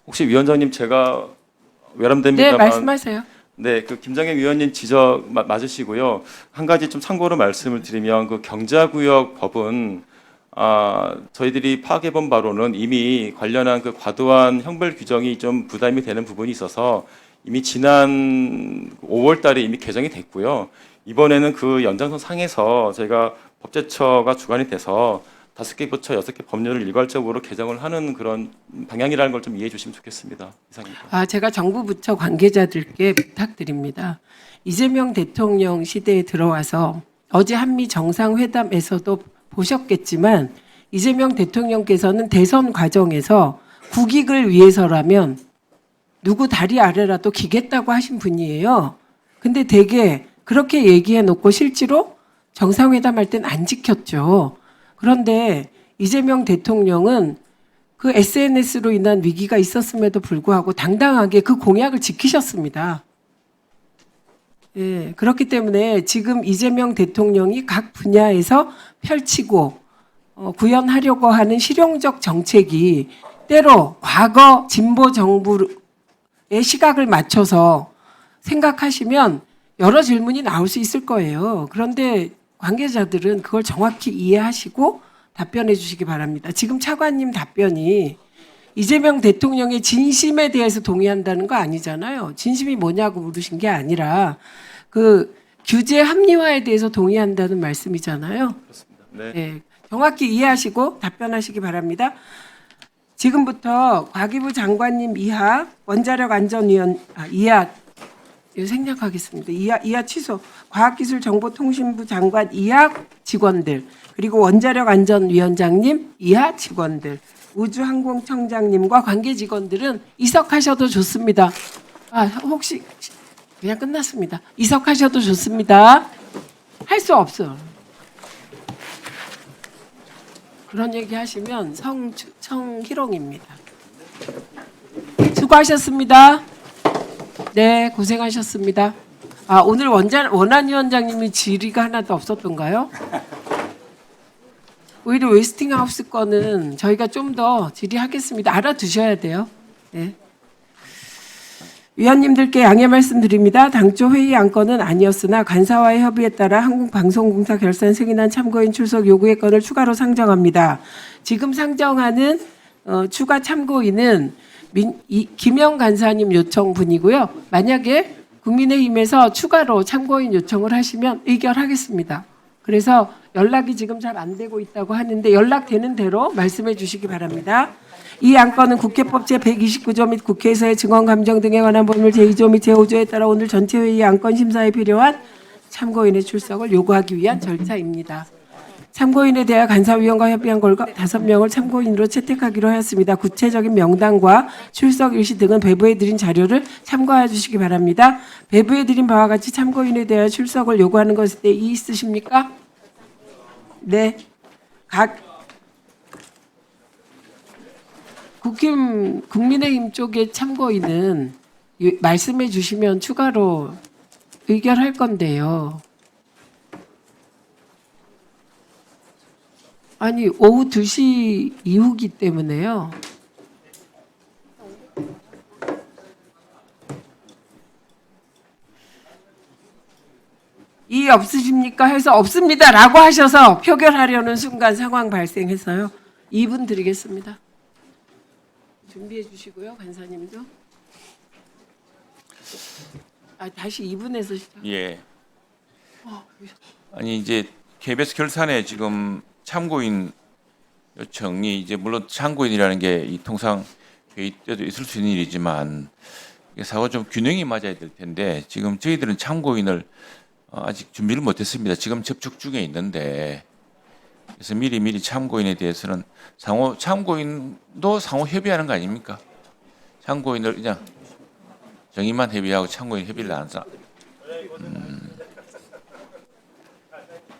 혹시 위원장님 제가 네, 외람됩니다만 말씀하세요. 네, 그 김장현 위원님 지적 맞으시고요. 한 가지 좀 참고로 말씀을 드리면 그 경자구역 법은 저희들이 파악해본 바로는 이미 관련한 그 과도한 형벌 규정이 좀 부담이 되는 부분이 있어서 이미 지난 5월 달에 이미 개정이 됐고요. 이번에는 그 연장선 상에서 저희가 법제처가 주관이 돼서 5개 부처 6개 법률을 일괄적으로 개정을 하는 그런 방향이라는 걸 좀 이해해 주시면 좋겠습니다. 이상입니다. 제가 정부 부처 관계자들께 부탁드립니다. 이재명 대통령 시대에 들어와서 어제 한미 정상회담에서도 보셨겠지만 이재명 대통령께서는 대선 과정에서 국익을 위해서라면 누구 다리 아래라도 기겠다고 하신 분이에요. 근데 되게 그렇게 얘기해 놓고 실제로 정상회담 할 땐 안 지켰죠. 그런데 이재명 대통령은 그 SNS로 인한 위기가 있었음에도 불구하고 당당하게 그 공약을 지키셨습니다. 예, 그렇기 때문에 지금 이재명 대통령이 각 분야에서 펼치고 구현하려고 하는 실용적 정책이 때로 과거 진보 정부의 시각을 맞춰서 생각하시면 여러 질문이 나올 수 있을 거예요. 그런데 관계자들은 그걸 정확히 이해하시고 답변해 주시기 바랍니다. 지금 차관님 답변이 이재명 대통령의 진심에 대해서 동의한다는 거 아니잖아요. 진심이 뭐냐고 물으신 게 아니라 그 규제 합리화에 대해서 동의한다는 말씀이잖아요. 그렇습니다. 네. 네, 정확히 이해하시고 답변하시기 바랍니다. 지금부터 과기부 장관님 이하 원자력 안전위원 이하 이거 생략하겠습니다. 이하 취소. 과학기술정보통신부 장관 이하 직원들 그리고 원자력 안전위원장님 이하 직원들 우주항공청장님과 관계 직원들은 이석하셔도 좋습니다. 혹시 그냥 끝났습니다. 이석하셔도 좋습니다. 할 수 없어. 그런 얘기 하시면 성희롱입니다. 수고하셨습니다. 네, 고생하셨습니다. 오늘 원안위원장님이 질의가 하나도 없었던가요? 오히려 웨스팅하우스 거는 저희가 좀 더 질의하겠습니다. 알아두셔야 돼요. 네. 위원님들께 양해 말씀드립니다. 당초 회의 안건은 아니었으나 간사와의 협의에 따라 한국방송공사 결산 승인안 참고인 출석 요구의 건을 추가로 상정합니다. 지금 상정하는 추가 참고인은 김영 간사님 요청분이고요. 만약에 국민의힘에서 추가로 참고인 요청을 하시면 의결하겠습니다. 그래서 연락이 지금 잘 안 되고 있다고 하는데 연락되는 대로 말씀해 주시기 바랍니다. 이 안건은 국회법 제129조 및 국회에서의 증언 감정 등에 관한 법률 제2조 및 제5조에 따라 오늘 전체 회의 안건 심사에 필요한 참고인의 출석을 요구하기 위한 절차입니다. 참고인에 대하여 간사위원과 협의한 결과 5명을 참고인으로 채택하기로 하였습니다. 구체적인 명단과 출석 일시 등은 배부해 드린 자료를 참고해 주시기 바랍니다. 배부해 드린 바와 같이 참고인에 대하여 출석을 요구하는 것에 대해 이의 있으십니까? 네. 국민의힘 쪽의 참고인은 말씀해 주시면 추가로 의결할 건데요. 아니 오후 2시 이후기 때문에요. 이의 없으십니까? 해서 없습니다라고 하셔서 표결하려는 순간 상황 발생해서요. 2분 드리겠습니다. 준비해 주시고요. 간사님도. 다시 2분에서 시작. 예. 아니 이제 KBS 결산에 지금 참고인 요청이 이제 물론 참고인이라는 게 이 통상 회의 때도 있을 수 있는 일이지만 이게 사고 좀 균형이 맞아야 될 텐데 지금 저희들은 참고인을 아직 준비를 못했습니다. 지금 접촉 중에 있는데 그래서 미리 참고인에 대해서는 참고인도 상호 협의하는 거 아닙니까? 참고인을 그냥 정의만 협의하고 참고인 협의를 안 사.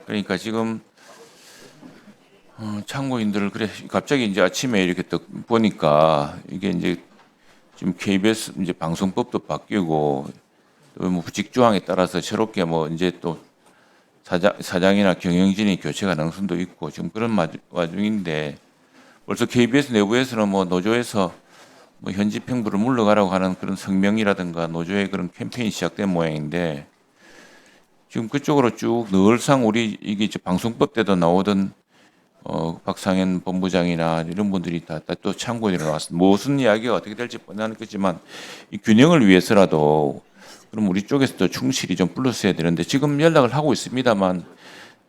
그러니까 지금 참고인들을 그래 갑자기 이제 아침에 이렇게 또 보니까 이게 이제 지금 KBS 이제 방송법도 바뀌고 또 뭐 부직 조항에 따라서 새롭게 뭐 이제 또 사장이나 경영진이 교체 가능성도 있고 지금 그런 와중인데 벌써 KBS 내부에서는 뭐 노조에서 뭐 현지 평부를 물러가라고 하는 그런 성명이라든가 노조의 그런 캠페인이 시작된 모양인데 지금 그쪽으로 쭉 늘상 우리 이게 이제 방송법 때도 나오던 박상현 본부장이나 이런 분들이 다 또 참고인으로 나왔습니다. 무슨 이야기가 어떻게 될지 뻔하는 거지만 이 균형을 위해서라도 그럼 우리 쪽에서도 충실히 좀 불렀어야 되는데 지금 연락을 하고 있습니다만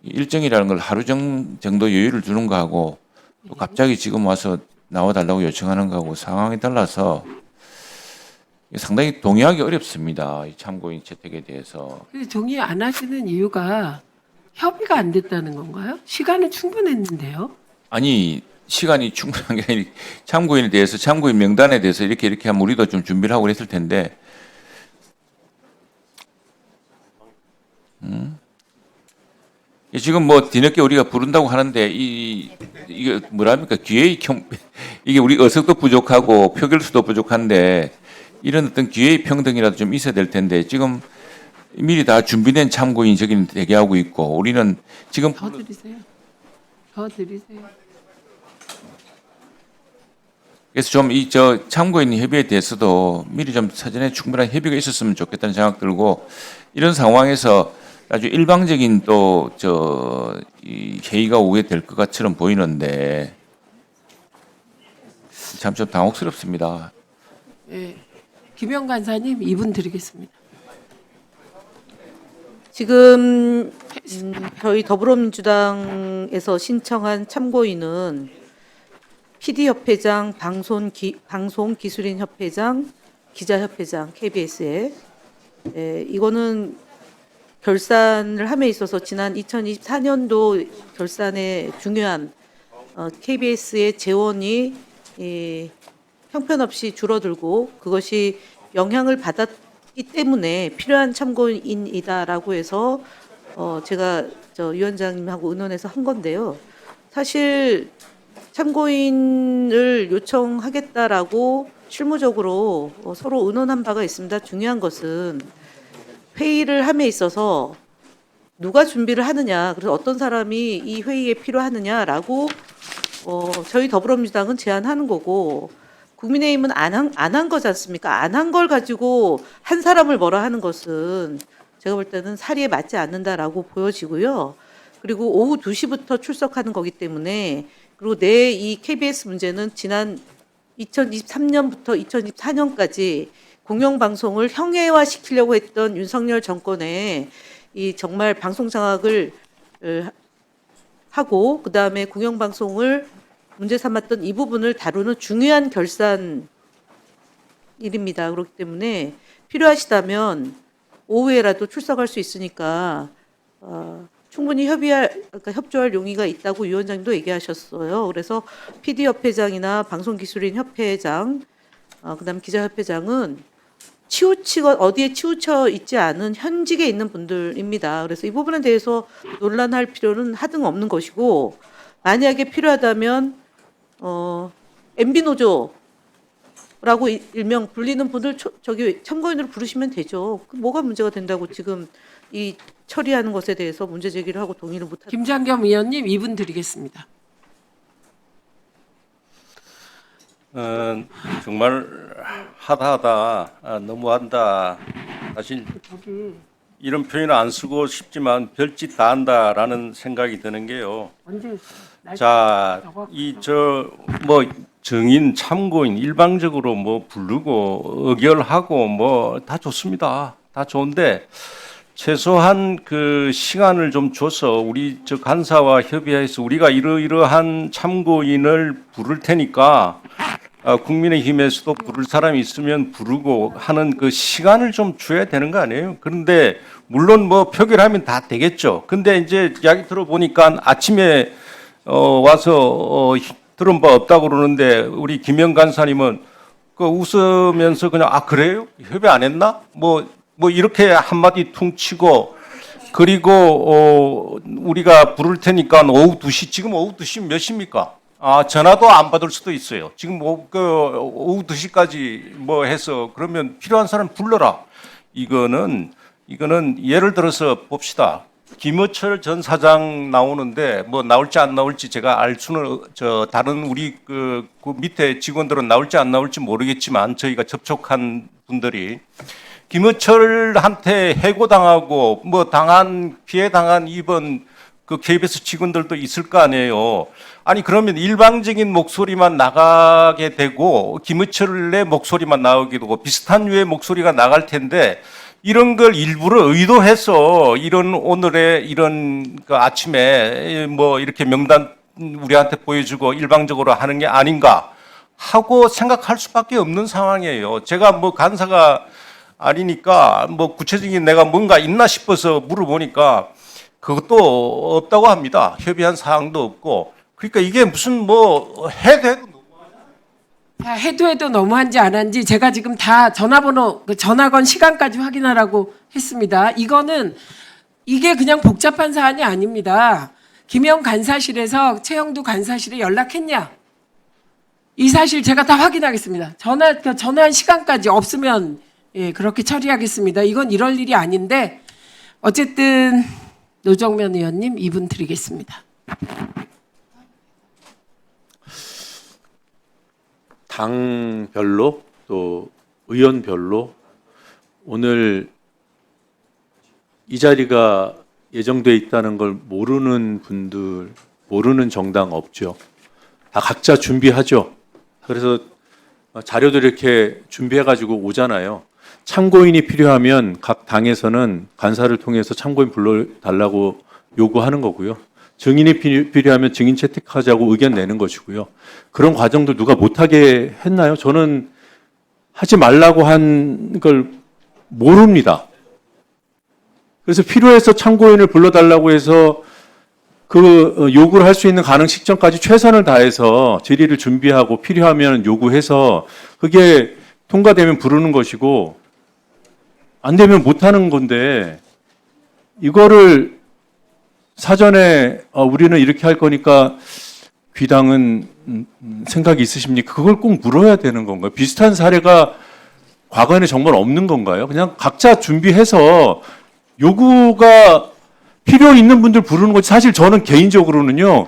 일정이라는 걸 하루 정도 여유를 두는 거하고 또 갑자기 지금 와서 나와달라고 요청하는 거하고 상황이 달라서 상당히 동의하기 어렵습니다. 이 참고인 채택에 대해서. 근데 동의 안 하시는 이유가 협의가 안 됐다는 건가요? 시간은 충분했는데요. 아니 시간이 충분한 게 아니라 참고인에 대해서 참고인 명단에 대해서 이렇게 하면 우리도 좀 준비를 하고 그랬을 텐데 지금 뭐 뒤늦게 우리가 부른다고 하는데 이게 뭐랍니까 기회의 이게 우리 의석도 부족하고 표결수도 부족한데 이런 어떤 기회의 평등이라도 좀 있어야 될 텐데 지금 미리 다 준비된 참고인 저기는 대기하고 있고 우리는 지금 더 드리세요. 더 드리세요. 그래서 좀 이 저 참고인 협의에 대해서도 미리 좀 사전에 충분한 협의가 있었으면 좋겠다는 생각 들고 이런 상황에서 아주 일방적인 또 이 회의가 오게 될 것 같처럼 보이는데 참 좀 당혹스럽습니다. 예. 김영 간사님 2분 드리겠습니다. 지금 저희 더불어민주당에서 신청한 참고인은 PD협회장, 방송기술인협회장, 기자협회장, KBS에 이거는 결산을 함에 있어서 지난 2024년도 결산에 중요한 KBS의 재원이 형편없이 줄어들고 그것이 영향을 받았기 때문에 필요한 참고인이다라고 해서 제가 위원장님하고 의논해서 한 건데요. 사실 참고인을 요청하겠다라고 실무적으로 서로 의논한 바가 있습니다. 중요한 것은 회의를 함에 있어서 누가 준비를 하느냐, 그래서 어떤 사람이 이 회의에 필요하느냐라고 저희 더불어민주당은 제안하는 거고 국민의힘은 안 한 거지 않습니까? 안 한 걸 가지고 한 사람을 뭐라 하는 것은 제가 볼 때는 사리에 맞지 않는다라고 보여지고요. 그리고 오후 2시부터 출석하는 거기 때문에 그리고 내 이 KBS 문제는 지난 2023년부터 2024년까지 공영방송을 형해화시키려고 했던 윤석열 정권의 이 정말 방송 장악을 하고 그다음에 공영방송을 문제 삼았던 이 부분을 다루는 중요한 결산 일입니다. 그렇기 때문에 필요하시다면 오후에라도 출석할 수 있으니까 충분히 협조할 용의가 있다고 위원장님도 얘기하셨어요. 그래서 PD협회장이나 방송기술인협회장, 그다음 기자협회장은 어디에 치우쳐 있지 않은 현직에 있는 분들입니다. 그래서 이 부분에 대해서 논란할 필요는 하등 없는 것이고 만약에 필요하다면 MB 노조라고 일명 불리는 분들 저기 참고인으로 부르시면 되죠. 그 뭐가 문제가 된다고 지금 이 처리하는 것에 대해서 문제 제기를 하고 동의를 못하는. 김장겸 의원님 2분 드리겠습니다. 정말 하다하다 너무한다. 사실 이런 표현을 안 쓰고 싶지만 별짓 다 한다라는 생각이 드는 게요. 언제 자, 뭐 증인, 참고인 일방적으로 뭐 부르고 의결하고 뭐 다 좋습니다. 다 좋은데 최소한 그 시간을 좀 줘서 우리 간사와 협의해서 우리가 이러이러한 참고인을 부를 테니까 국민의힘에서도 부를 사람이 있으면 부르고 하는 그 시간을 좀 줘야 되는 거 아니에요? 그런데 물론 뭐 표결하면 다 되겠죠. 근데 이제 이야기 들어보니까 아침에 와서 들은 바 없다고 그러는데 우리 김영 간사님은 그 웃으면서 그냥 그래요? 협의 안 했나? 뭐 이렇게 한마디 퉁치고 그리고 우리가 부를 테니까 오후 2시 지금 오후 2시 몇 시입니까? 전화도 안 받을 수도 있어요. 지금 오후 2시까지 뭐 해서 그러면 필요한 사람 불러라. 이거는 예를 들어서 봅시다. 김어철 전 사장 나오는데 뭐 나올지 안 나올지 제가 알 수는 다른 우리 그 밑에 직원들은 나올지 안 나올지 모르겠지만 저희가 접촉한 분들이 김어철한테 해고당하고 뭐 피해 당한 이번 그 KBS 직원들도 있을 거 아니에요. 아니 그러면 일방적인 목소리만 나가게 되고 김어철의 목소리만 나오게 되고 비슷한 류의 목소리가 나갈 텐데 이런 걸 일부러 의도해서 이런 오늘의 이런 그 아침에 뭐 이렇게 명단 우리한테 보여주고 일방적으로 하는 게 아닌가 하고 생각할 수밖에 없는 상황이에요. 제가 뭐 간사가 아니니까 뭐 구체적인 내가 뭔가 있나 싶어서 물어보니까 그것도 없다고 합니다. 협의한 사항도 없고. 그러니까 이게 무슨 뭐 해도 해도 너무한지 안 한지 제가 지금 다 전화번호, 전화건 시간까지 확인하라고 했습니다. 이게 그냥 복잡한 사안이 아닙니다. 김영 간사실에서 최영두 간사실에 연락했냐? 이 사실 제가 다 확인하겠습니다. 전화한 시간까지 없으면 예, 그렇게 처리하겠습니다. 이건 이럴 일이 아닌데 어쨌든 노정면 의원님 2분 드리겠습니다. 당별로 또 의원별로 오늘 이 자리가 예정돼 있다는 걸 모르는 분들, 모르는 정당 없죠. 다 각자 준비하죠. 그래서 자료들 이렇게 준비해가지고 오잖아요. 참고인이 필요하면 각 당에서는 간사를 통해서 참고인 불러달라고 요구하는 거고요. 증인이 필요하면 증인 채택하자고 의견 내는 것이고요. 그런 과정도 누가 못하게 했나요? 저는 하지 말라고 한 걸 모릅니다. 그래서 필요해서 참고인을 불러달라고 해서 그 요구를 할 수 있는 가능 시점까지 최선을 다해서 질의를 준비하고 필요하면 요구해서 그게 통과되면 부르는 것이고 안 되면 못 하는 건데 이거를 사전에 우리는 이렇게 할 거니까 귀당은 생각이 있으십니까? 그걸 꼭 물어야 되는 건가요? 비슷한 사례가 과거에는 정말 없는 건가요? 그냥 각자 준비해서 요구가 필요 있는 분들 부르는 거지. 사실 저는 개인적으로는요.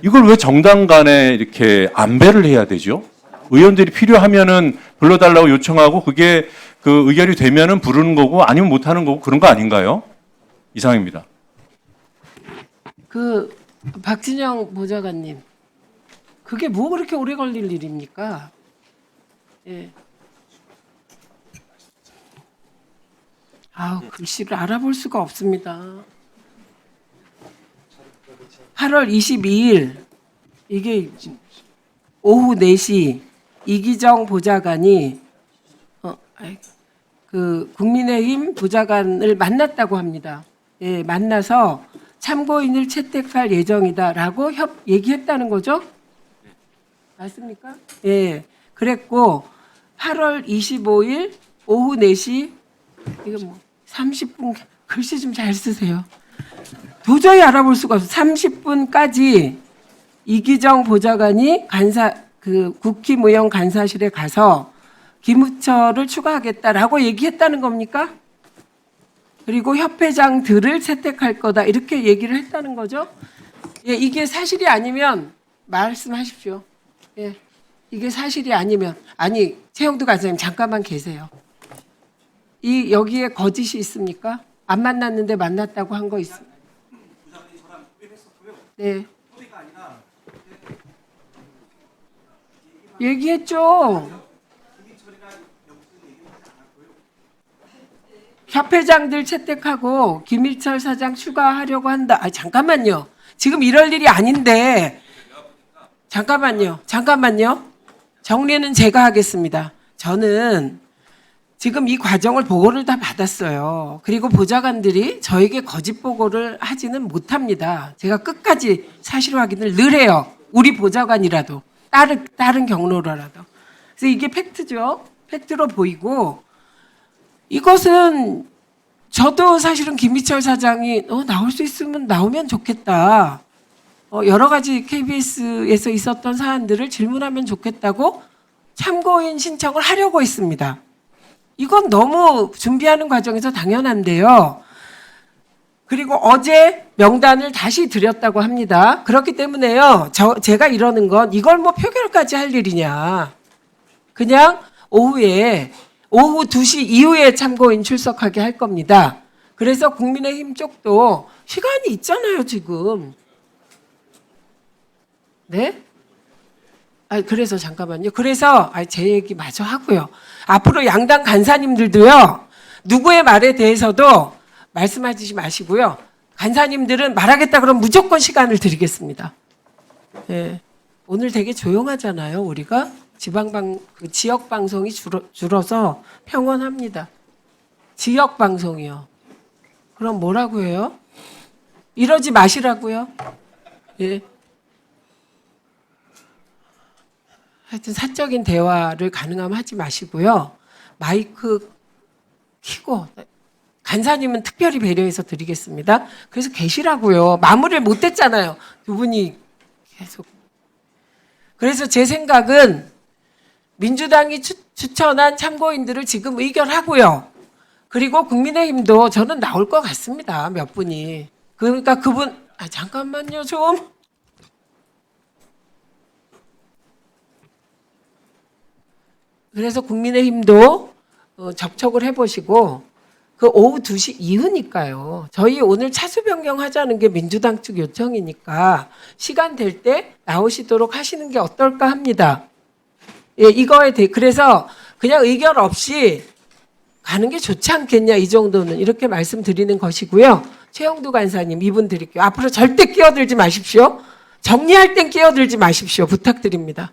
이걸 왜 정당 간에 이렇게 안배를 해야 되죠? 의원들이 필요하면은 불러달라고 요청하고 그게 그 의결이 되면은 부르는 거고 아니면 못 하는 거고 그런 거 아닌가요? 이상입니다. 박진영 보좌관님, 그게 뭐 그렇게 오래 걸릴 일입니까? 예. 글씨를 알아볼 수가 없습니다. 8월 22일 이게 오후 4시 이기정 보좌관이 그 국민의힘 보좌관을 만났다고 합니다. 예, 만나서 참고인을 채택할 예정이다라고 얘기했다는 거죠? 맞습니까? 예, 그랬고 8월 25일 오후 4시 이거 뭐 30분 글씨 좀 잘 쓰세요. 도저히 알아볼 수가 없어. 30분까지 이기정 보좌관이 국힘의원 간사실에 가서 김우철을 추가하겠다라고 얘기했다는 겁니까? 그리고 협회장들을 채택할 거다 이렇게 얘기를 했다는 거죠. 예, 이게 사실이 아니면 말씀하십시오. 예, 이게 사실이 아니면 최영두 간사님 잠깐만 계세요. 여기에 거짓이 있습니까? 안 만났는데 만났다고 한 거 있습니까? 네. 얘기했죠. 협회장들 채택하고 김일철 사장 추가하려고 한다. 잠깐만요. 지금 이럴 일이 아닌데. 잠깐만요. 정리는 제가 하겠습니다. 저는 지금 이 과정을 보고를 다 받았어요. 그리고 보좌관들이 저에게 거짓 보고를 하지는 못합니다. 제가 끝까지 사실 확인을 늘 해요. 우리 보좌관이라도 다른 경로라도. 그래서 이게 팩트죠. 팩트로 보이고 이것은 저도 사실은 김희철 사장이 나올 수 있으면 나오면 좋겠다. 여러 가지 KBS에서 있었던 사안들을 질문하면 좋겠다고 참고인 신청을 하려고 했습니다. 이건 너무 준비하는 과정에서 당연한데요. 그리고 어제 명단을 다시 드렸다고 합니다. 그렇기 때문에요. 제가 이러는 건 이걸 뭐 표결까지 할 일이냐. 그냥 오후 2시 이후에 참고인 출석하게 할 겁니다. 그래서 국민의힘 쪽도 시간이 있잖아요, 지금. 네? 그래서 잠깐만요. 그래서 제 얘기 마저 하고요. 앞으로 양당 간사님들도요. 누구의 말에 대해서도 말씀하시지 마시고요. 간사님들은 말하겠다 그러면 무조건 시간을 드리겠습니다. 예. 오늘 되게 조용하잖아요, 우리가. 지역 방송이 줄어서 평온합니다. 지역 방송이요. 그럼 뭐라고 해요? 이러지 마시라고요. 예. 하여튼 사적인 대화를 가능하면 하지 마시고요. 마이크 켜고 간사님은 특별히 배려해서 드리겠습니다. 그래서 계시라고요. 마무리를 못했잖아요. 두 분이 계속. 그래서 제 생각은 민주당이 추천한 참고인들을 지금 의결하고요. 그리고 국민의힘도 저는 나올 것 같습니다. 몇 분이. 그러니까 그분 잠깐만요 좀. 그래서 국민의힘도 접촉을 해보시고 그 오후 2시 이후니까요. 저희 오늘 차수 변경하자는 게 민주당 측 요청이니까 시간 될 때 나오시도록 하시는 게 어떨까 합니다. 예, 이거에 대해 그래서 그냥 의결 없이 가는 게 좋지 않겠냐 이 정도는 이렇게 말씀드리는 것이고요. 최영두 간사님 이분 드릴게요. 앞으로 절대 끼어들지 마십시오. 정리할 땐 끼어들지 마십시오. 부탁드립니다.